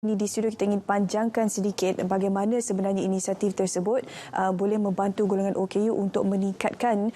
Ini di studio kita ingin panjangkan sedikit bagaimana sebenarnya inisiatif tersebut boleh membantu golongan OKU untuk meningkatkan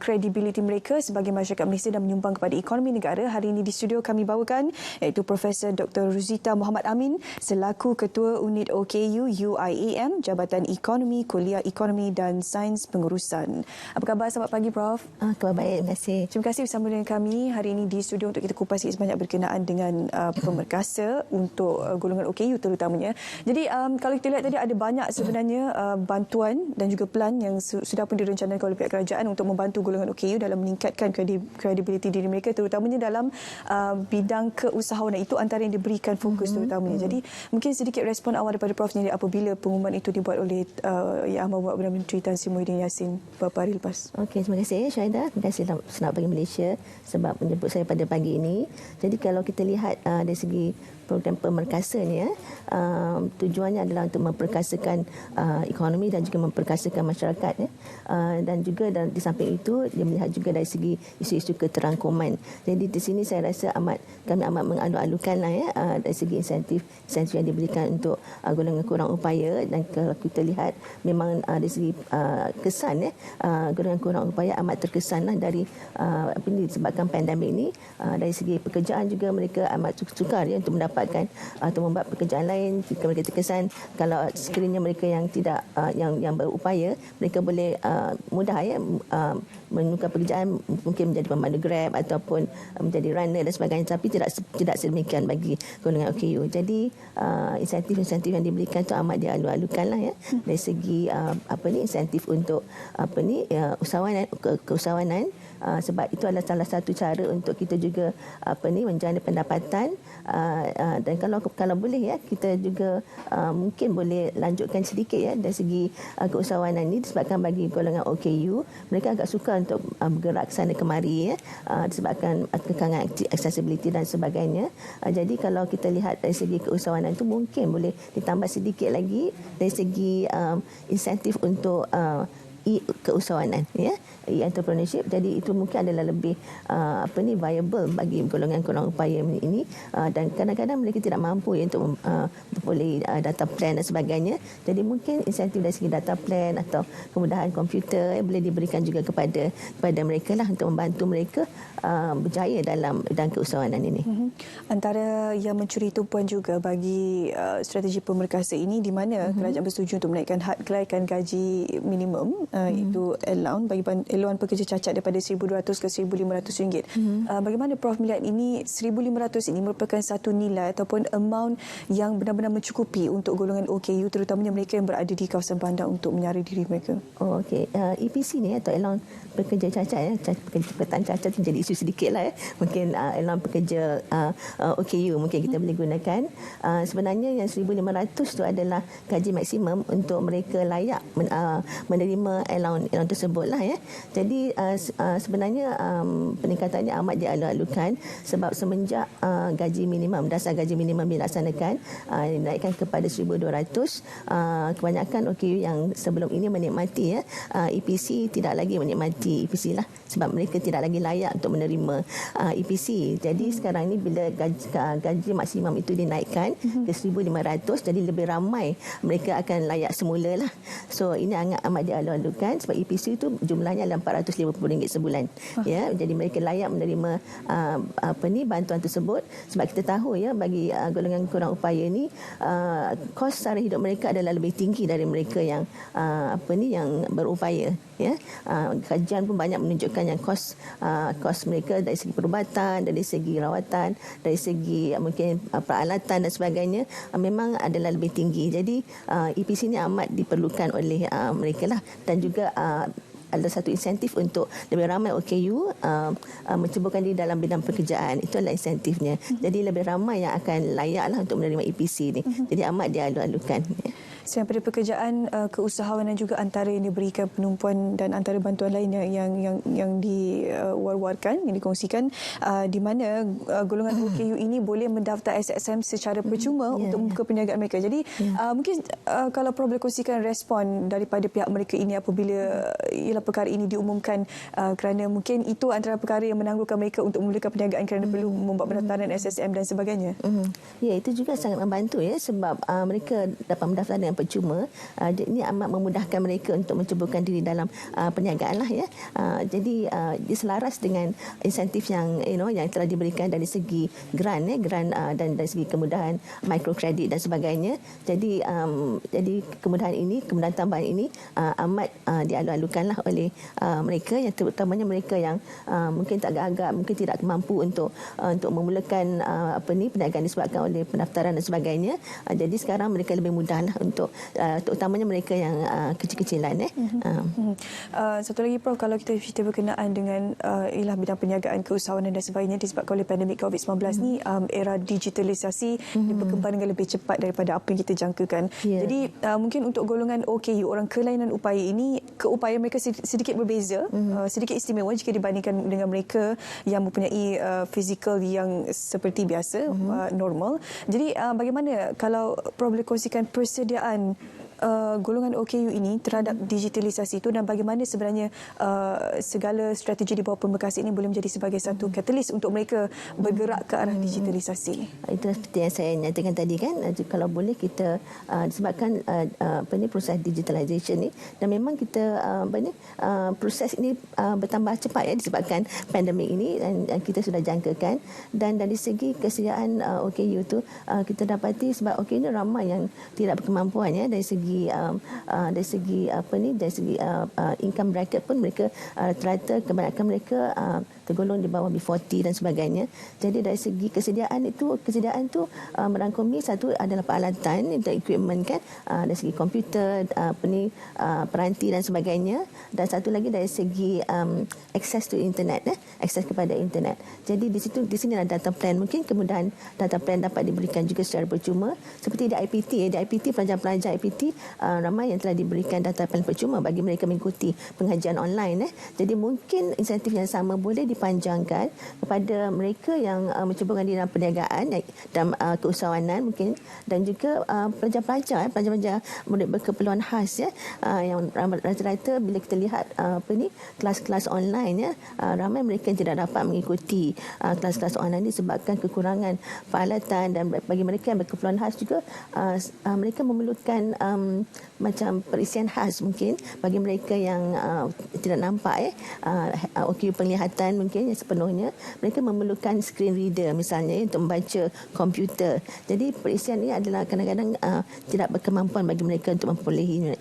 kredibiliti mereka sebagai masyarakat Malaysia dan menyumbang kepada ekonomi negara. Hari ini di studio kami bawakan iaitu Profesor Dr. Ruzita Muhammad Amin selaku Ketua Unit OKU UIAM Jabatan Ekonomi, Kuliah Ekonomi dan Sains Pengurusan. Apa khabar? Selamat pagi, Prof. Khabar baik, terima kasih. Terima kasih bersama dengan kami hari ini di studio untuk kita kupas sebanyak berkenaan dengan pemerkasa untuk golongan OKU terutamanya. Jadi kalau kita lihat tadi ada banyak sebenarnya bantuan dan juga plan yang sudah pun direncanakan oleh pihak kerajaan untuk membantu golongan OKU dalam meningkatkan kredibiliti diri mereka terutamanya dalam bidang keusahawanan. Itu antara yang diberikan fokus terutamanya. Jadi mungkin sedikit respon awal daripada Prof sendiri apabila pengumuman itu dibuat oleh Yang Amat Perdana Menteri Tan Sri Muhyiddin Yassin beberapa hari lepas. Okey, terima kasih Syahida. Terima kasih Selamat Pagi Malaysia sebab menjemput saya pada pagi ini. Jadi kalau kita lihat dari segi program pemerkasa ni tujuannya adalah untuk memperkasakan ekonomi dan juga memperkasakan masyarakat dan juga di samping itu dia melihat juga dari segi isu-isu keterangkuman. Jadi di sini saya rasa kami amat mengalu-alukan dari segi insentif yang diberikan untuk golongan kurang upaya, dan kalau kita lihat memang dari segi kesan golongan kurang upaya amat terkesan dari apa ini disebabkan pandemik ini. Dari segi pekerjaan juga mereka amat sukar untuk mendapatkan atau membuat pekerjaan lain. Jika mereka terkesan, kalau sekiranya mereka yang tidak yang berupaya, mereka boleh mudah menukar pekerjaan, mungkin menjadi pemandu Grab ataupun menjadi runner dan sebagainya, tapi tidak sedemikian bagi golongan OKU. Jadi insentif yang diberikan itu amat dialu-alukan dari segi insentif untuk keusahawanan, sebab itu adalah salah satu cara untuk kita juga menjana pendapatan, dan kalau boleh kita juga mungkin boleh lanjutkan sedikit dari segi keusahawanan ini, disebabkan bagi golongan OKU mereka agak sukar untuk bergerak sana kemari disebabkan kekangan accessibility dan sebagainya. Jadi kalau kita lihat dari segi keusahawanan itu mungkin boleh ditambah sedikit lagi dari segi insentif untuk keusahawanan, entrepreneurship. Jadi itu mungkin adalah lebih viable bagi golongan kurang upaya ini, dan kadang-kadang mereka tidak mampu untuk memperoleh data plan dan sebagainya. Jadi mungkin insentif dari segi data plan atau kemudahan komputer boleh diberikan juga kepada mereka untuk membantu mereka berjaya dalam bidang keusahawanan ini. Antara yang mencuri tumpuan juga bagi strategi pemerkasa ini di mana kerajaan bersetuju untuk menaikkan had kelaikan gaji minimum, itu allowance pekerja cacat daripada RM1,200 ke RM1,500. Bagaimana Prof melihat ini? RM1,500 ini merupakan satu nilai ataupun amount yang benar-benar mencukupi untuk golongan OKU, terutamanya mereka yang berada di kawasan bandar untuk menyara diri mereka. Okey, EPC ni atau allowance pekerja cacat, pekerjaan cacat jadi isu sedikit mungkin allowance pekerja OKU mungkin kita boleh gunakan. Sebenarnya yang RM1,500 itu adalah gaji maksimum untuk mereka layak menerima allowance tersebut Jadi sebenarnya peningkatannya amat dialu-alukan sebab semenjak gaji minimum, dasar gaji minimum dilaksanakan, dinaikkan kepada RM1,200, kebanyakan OKU yang sebelum ini menikmati EPC tidak lagi menikmati EPC sebab mereka tidak lagi layak untuk menerima EPC. Jadi sekarang ini bila gaji maksimum itu dinaikkan ke RM1,500, jadi lebih ramai mereka akan layak semula So ini amat dialu-alukan sebab EPC itu jumlahnya adalah RM450 sebulan. Jadi mereka layak menerima bantuan tersebut sebab kita tahu bagi golongan kurang upaya ni kos sara hidup mereka adalah lebih tinggi dari mereka yang yang berupaya. Kajian pun banyak menunjukkan yang kos mereka dari segi perubatan, dari segi rawatan, dari segi mungkin peralatan dan sebagainya memang adalah lebih tinggi. Jadi EPC ni amat diperlukan oleh mereka dan juga ada satu insentif untuk lebih ramai OKU menceburkan diri dalam bidang pekerjaan. Itu adalah insentifnya. Jadi lebih ramai yang akan layak untuk menerima EPC ni. Jadi amat dialu-alukan. Selain pada pekerjaan, keusahawanan juga antara yang diberikan penumpuan dan antara bantuan lain yang diwar-warkan, yang dikongsikan, di mana golongan OKU ini boleh mendaftar SSM secara percuma untuk membuka perniagaan mereka. Jadi mungkin kalau Prof boleh kongsikan respon daripada pihak mereka ini apabila ialah perkara ini diumumkan, kerana mungkin itu antara perkara yang menangguhkan mereka untuk memulakan perniagaan kerana perlu membuat pendaftaran SSM dan sebagainya. Ya, itu juga sangat membantu ya, sebab mereka dapat mendaftar dengan percuma. Ini amat memudahkan mereka untuk mencubakan diri dalam perniagaan lah ya. Jadi dia selaras dengan insentif yang yang telah diberikan dari segi grant dan dari segi kemudahan mikrokredit dan sebagainya. Jadi kemudahan tambahan ini amat dialu-alukanlah oleh mereka, yang terutamanya mereka yang mungkin tak agak mungkin tidak mampu untuk memulakan perniagaan disebabkan oleh pendaftaran dan sebagainya. Jadi sekarang mereka lebih mudahlah untuk terutamanya mereka yang kecil-kecilan. Satu lagi Prof, kalau kita cerita berkenaan dengan ialah bidang perniagaan, keusahawanan dan sebagainya disebabkan oleh pandemik COVID-19 ni, era digitalisasi berkembang dengan lebih cepat daripada apa yang kita jangkakan. Jadi mungkin untuk golongan OKU, orang kelainan upaya ini, keupayaan mereka sedikit berbeza, sedikit istimewa jika dibandingkan dengan mereka yang mempunyai fizikal yang seperti biasa, normal. Jadi bagaimana kalau Prof boleh kongsikan persediaan golongan OKU ini terhadap digitalisasi itu, dan bagaimana sebenarnya segala strategi di bawah pembekas ini boleh menjadi sebagai satu katalis untuk mereka bergerak ke arah digitalisasi. Itulah seperti yang saya nyatakan tadi kan, kalau boleh kita disebabkan proses digitalisation ni, dan memang kita proses ini bertambah cepat ya disebabkan pandemik ini, dan kita sudah jangkakan. Dan dari segi kesediaan OKU tu kita dapati sebab OKU ini ramai yang tidak berkemampuan ya, dari segi income bracket pun mereka rata-rata kebanyakan mereka tergolong di bawah B40 dan sebagainya. Jadi dari segi kesediaan tu merangkumi, satu adalah peralatan dan equipment kan, dari segi komputer, peranti dan sebagainya, dan satu lagi dari segi access to internet, akses kepada internet. Jadi di sini ada data plan, mungkin kemudahan data plan dapat diberikan juga secara percuma seperti di IPT, pelajar-pelajar IPT ramai yang telah diberikan data plan percuma bagi mereka mengikuti pengajian online. Jadi mungkin insentif yang sama boleh dipanjangkan kepada mereka yang mencubakan diri dalam perniagaan dan keusahawanan mungkin, dan juga pelajar-pelajar murid berkeperluan khas yang rata-rata bila kita lihat kelas-kelas online ramai mereka yang tidak dapat mengikuti kelas-kelas online disebabkan kekurangan peralatan, dan bagi mereka yang berkeperluan khas juga mereka memerlukan macam perisian khas mungkin bagi mereka yang tidak nampak OKU penglihatan mungkin yang sepenuhnya, mereka memerlukan screen reader misalnya untuk membaca komputer. Jadi perisian ini adalah kadang-kadang tidak berkemampuan bagi mereka untuk memperolehi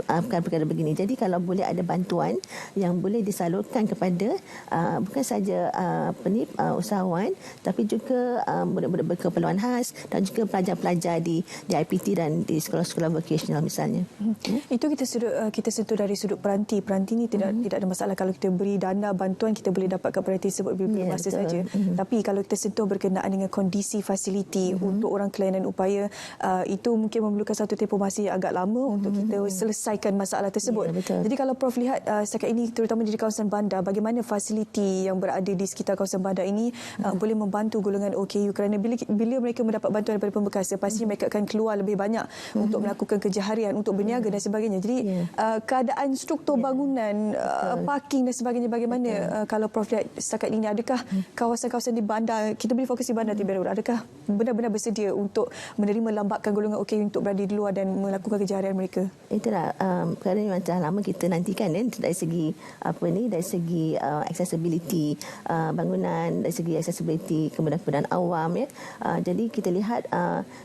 perkara-perkara begini. Jadi kalau boleh ada bantuan yang boleh disalurkan kepada bukan saja usahawan, tapi juga murid-murid berkeperluan khas dan juga pelajar-pelajar di IPT dan di sekolah-sekolah vocasional misalnya. Itu kita sentuh dari sudut peranti. Peranti ni tidak ada masalah kalau kita beri dana bantuan, kita boleh dapatkan peranti tersebut bila masa saja. Tapi kalau kita sentuh berkenaan dengan kondisi fasiliti untuk orang kelainan upaya, itu mungkin memerlukan satu tempoh masa yang agak lama untuk kita selesaikan masalah tersebut. Jadi kalau Prof lihat setakat ini terutama di kawasan bandar, bagaimana fasiliti yang berada di sekitar kawasan bandar ini boleh membantu golongan OKU, kerana bila mereka mendapat bantuan daripada pembekasa, pastinya mereka akan keluar lebih banyak untuk melakukan kerja harian, untuk berniaga dan sebagainya. Jadi keadaan struktur bangunan, parking dan sebagainya bagaimana kalau Prof lihat setakat ini, adakah kawasan-kawasan di bandar, kita boleh fokus di bandar Timur, adakah benar-benar bersedia untuk menerima lambakan golongan OKU untuk berada di luar dan melakukan kerja harian mereka? Itulah perkara yang telah lama kita nantikan dari segi dari segi accessibility bangunan, dari segi accessibility kemudahan awam jadi kita lihat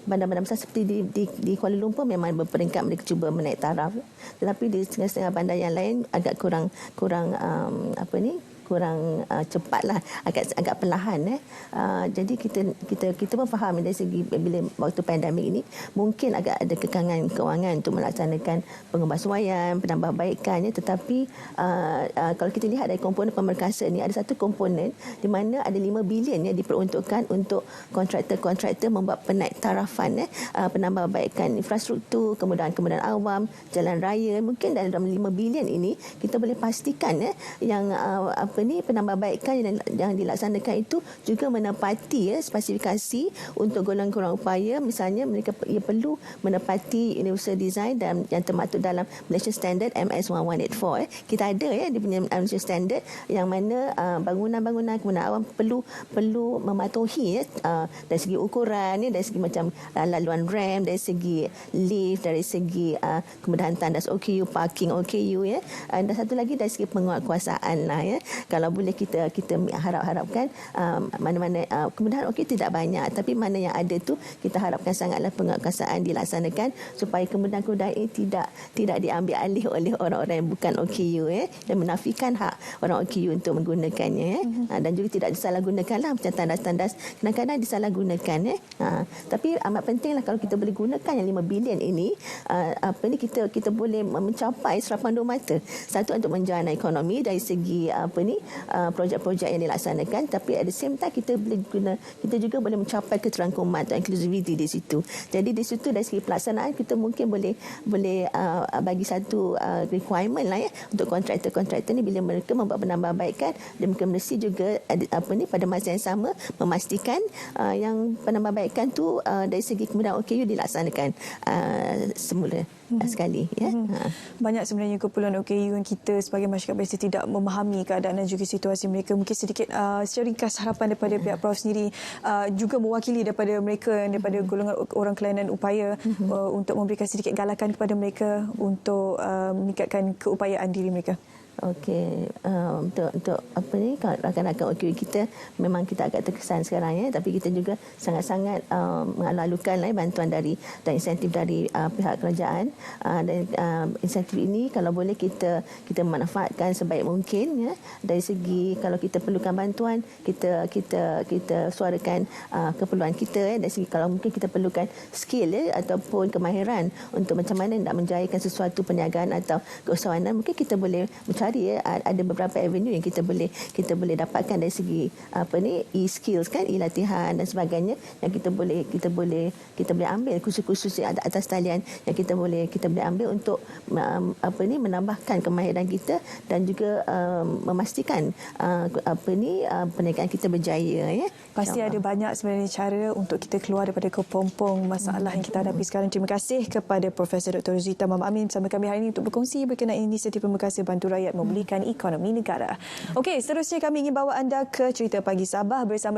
bandar-bandar besar seperti di Kuala Lumpur memang berperingkat, mereka cuba menaik taraf, tetapi di setengah-setengah bandar yang lain agak kurang kurang cepatlah, agak perlahan. Jadi kita pun faham dari segi bila waktu pandemik ini mungkin agak ada kekangan kewangan untuk melaksanakan pengembasuaian, penambahbaikan, tetapi kalau kita lihat dari komponen pemerkasa ni, ada satu komponen di mana ada 5 bilion diperuntukkan untuk kontraktor-kontraktor membuat penaiktarafan penambahbaikan infrastruktur, kemudahan awam, jalan raya. Mungkin dalam 5 bilion ini kita boleh pastikan yang penambahbaikan yang dilaksanakan itu juga menepati spesifikasi untuk golongan upaya. Misalnya mereka perlu menepati Universal Design dan yang termaktub dalam Malaysia Standard MS1184. Kita ada dia punya Malaysia Standard yang mana bangunan-bangunan kemudahan awam perlu mematuhi dari segi ukuran, dari segi macam laluan rem, dari segi lift, dari segi kemudahan tandas OKU, parking OKU, dan satu lagi dari segi penguatkuasaan lah, Kalau boleh kita harapkan mana-mana kemudahan OKU tidak banyak, tapi mana yang ada tu kita harapkan sangatlah penguatkuasaan dilaksanakan supaya kemudahan-kemudahan ini tidak diambil alih oleh orang-orang yang bukan OKU, dan menafikan hak orang OKU untuk menggunakannya, dan juga tidak disalahgunakanlah macam tandas-tandas kadang-kadang disalahgunakan. Tapi amat pentinglah kalau kita boleh gunakan yang 5 bilion ini, kita boleh mencapai serapan dua mata. Satu, untuk menjana ekonomi dari segi projek-projek yang dilaksanakan, tapi at the same time kita juga boleh mencapai keterangkuman atau inclusivity di situ. Jadi di situ dari segi pelaksanaan kita mungkin boleh bagi satu requirement lah, untuk kontraktor-kontraktor ni bila mereka membuat penambahbaikan, dan mereka mesti juga pada masa yang sama memastikan yang penambahbaikan tu dari segi kemudahan OKU dilaksanakan semula sekali. Banyak sebenarnya kumpulan OKU yang kita sebagai masyarakat biasa tidak memahami keadaan dan juga situasi mereka. Mungkin sedikit secara ringkas harapan daripada pihak Prof sendiri, juga mewakili daripada mereka, daripada golongan orang kelainan upaya, untuk memberikan sedikit galakan kepada mereka untuk meningkatkan keupayaan diri mereka. Okey, untuk kalau rakan-rakan OKU kita memang kita agak terkesan sekarang, tapi kita juga sangat-sangat mengalu-alukan bantuan dan insentif dari pihak kerajaan, dan insentif ini kalau boleh kita manfaatkan sebaik mungkin, dari segi kalau kita perlukan bantuan kita suarakan keperluan kita, dari segi kalau mungkin kita perlukan skill ataupun kemahiran untuk macam mana nak menjayakan sesuatu perniagaan atau keusahawanan, mungkin kita boleh mencari ada beberapa avenue yang kita boleh dapatkan dari segi e-skills e-latihan dan sebagainya, yang kita boleh ambil kursus-kursus yang atas talian yang kita boleh ambil untuk menambahkan kemahiran kita dan juga memastikan perniagaan kita berjaya. Pasti ada banyak sebenarnya cara untuk kita keluar daripada kepompong masalah yang kita hadapi sekarang. Terima kasih kepada Profesor Dr. Rosita Muhammad Amin bersama kami hari ini untuk berkongsi berkenaan inisiatif Pemerkasa Bantu Rakyat memulihkan ekonomi negara. Okey, seterusnya kami ingin bawa anda ke cerita Pagi Sabah bersama